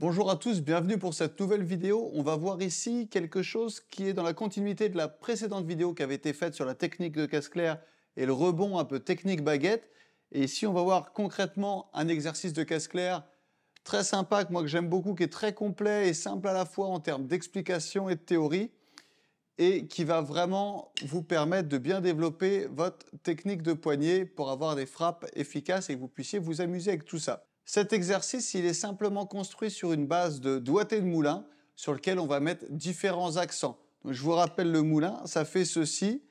Bonjour à tous, bienvenue pour cette nouvelle vidéo. On va voir ici quelque chose qui est dans la continuité de la précédente vidéo qui avait été faite sur la technique de casse clair et le rebond un peu technique baguette. Et ici, on va voir concrètement un exercice de casse clair très sympa, que j'aime beaucoup, qui est très complet et simple à la fois en termes d'explication et de théorie, et qui va vraiment vous permettre de bien développer votre technique de poignet pour avoir des frappes efficaces et que vous puissiez vous amuser avec tout ça. Cet exercice, il est simplement construit sur une base de doigté de moulin sur lequel on va mettre différents accents. Donc, je vous rappelle le moulin, ça fait ceci.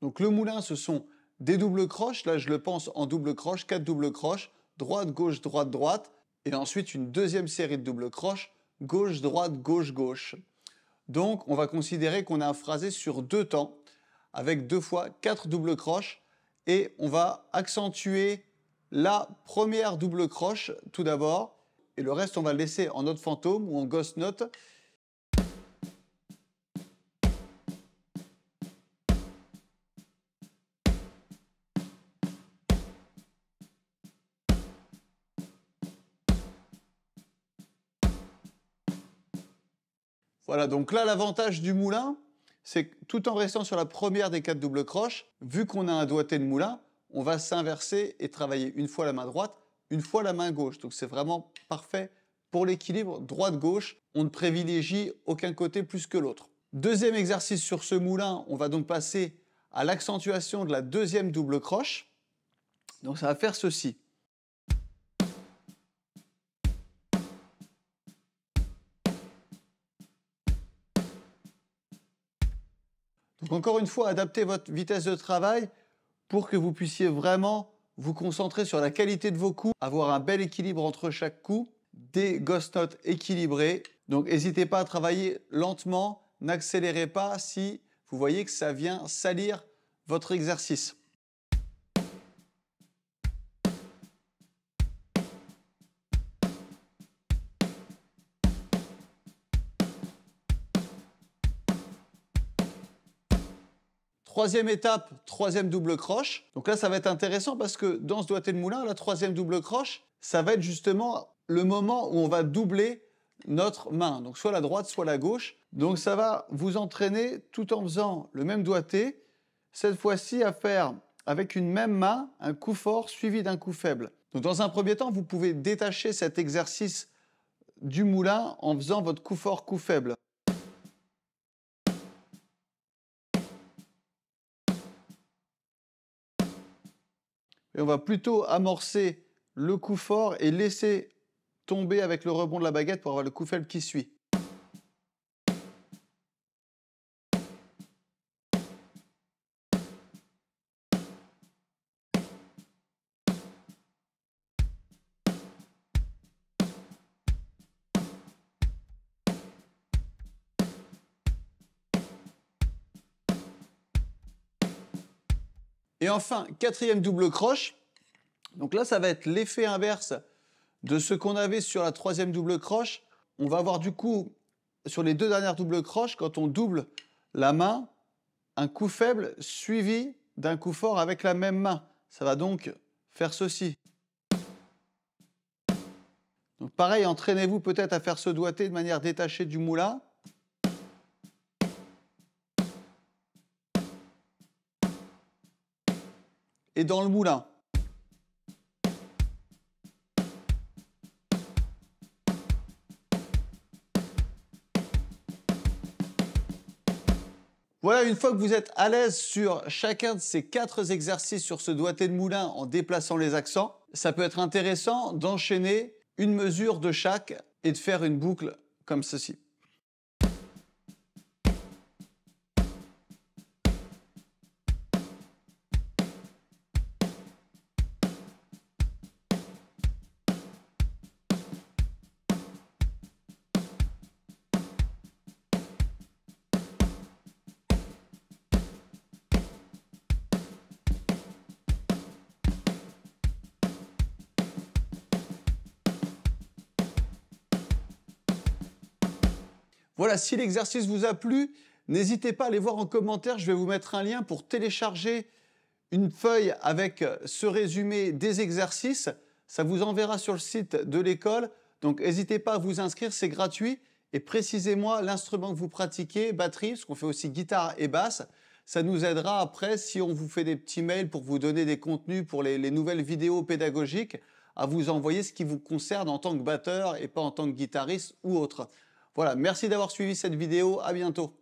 Donc le moulin, ce sont des doubles croches. Là, je le pense en double croche, 4 doubles croches, droite, gauche, droite, droite. Et ensuite, une deuxième série de doubles croches, gauche, droite, gauche, gauche. Donc, on va considérer qu'on a un phrasé sur 2 temps, avec 2 fois 4 doubles croches. Et on va accentuer la première double croche tout d'abord. Et le reste, on va le laisser en note fantôme ou en ghost note. Voilà, donc là, l'avantage du moulin, c'est que tout en restant sur la première des 4 doubles croches, vu qu'on a un doigté de moulin, on va s'inverser et travailler une fois la main droite, une fois la main gauche. Donc c'est vraiment parfait pour l'équilibre droite-gauche. On ne privilégie aucun côté plus que l'autre. Deuxième exercice sur ce moulin, on va donc passer à l'accentuation de la deuxième double croche. Donc ça va faire ceci. Donc encore une fois, adaptez votre vitesse de travail pour que vous puissiez vraiment vous concentrer sur la qualité de vos coups, avoir un bel équilibre entre chaque coup, des ghost notes équilibrées. Donc n'hésitez pas à travailler lentement, n'accélérez pas si vous voyez que ça vient salir votre exercice. Troisième étape, troisième double croche. Donc là, ça va être intéressant parce que dans ce doigté de moulin, la troisième double croche, ça va être justement le moment où on va doubler notre main. Donc soit la droite, soit la gauche. Donc ça va vous entraîner tout en faisant le même doigté, cette fois-ci à faire avec une même main un coup fort suivi d'un coup faible. Donc dans un premier temps, vous pouvez détacher cet exercice du moulin en faisant votre coup fort, coup faible. Et on va plutôt amorcer le coup fort et laisser tomber avec le rebond de la baguette pour avoir le coup faible qui suit. Et enfin, quatrième double croche. Donc là, ça va être l'effet inverse de ce qu'on avait sur la troisième double croche. On va avoir du coup, sur les 2 dernières doubles croches, quand on double la main, un coup faible suivi d'un coup fort avec la même main. Ça va donc faire ceci. Donc pareil, entraînez-vous peut-être à faire ce doigté de manière détachée du moulin. Et dans le moulin. Voilà, une fois que vous êtes à l'aise sur chacun de ces 4 exercices sur ce doigté de moulin en déplaçant les accents, ça peut être intéressant d'enchaîner une mesure de chaque et de faire une boucle comme ceci. Voilà, si l'exercice vous a plu, n'hésitez pas à aller voir en commentaire, je vais vous mettre un lien pour télécharger une feuille avec ce résumé des exercices. Ça vous enverra sur le site de l'école. Donc n'hésitez pas à vous inscrire, c'est gratuit. Et précisez-moi l'instrument que vous pratiquez, batterie, parce qu'on fait aussi guitare et basse. Ça nous aidera après, si on vous fait des petits mails pour vous donner des contenus pour les nouvelles vidéos pédagogiques, à vous envoyer ce qui vous concerne en tant que batteur et pas en tant que guitariste ou autre. Voilà, merci d'avoir suivi cette vidéo, à bientôt.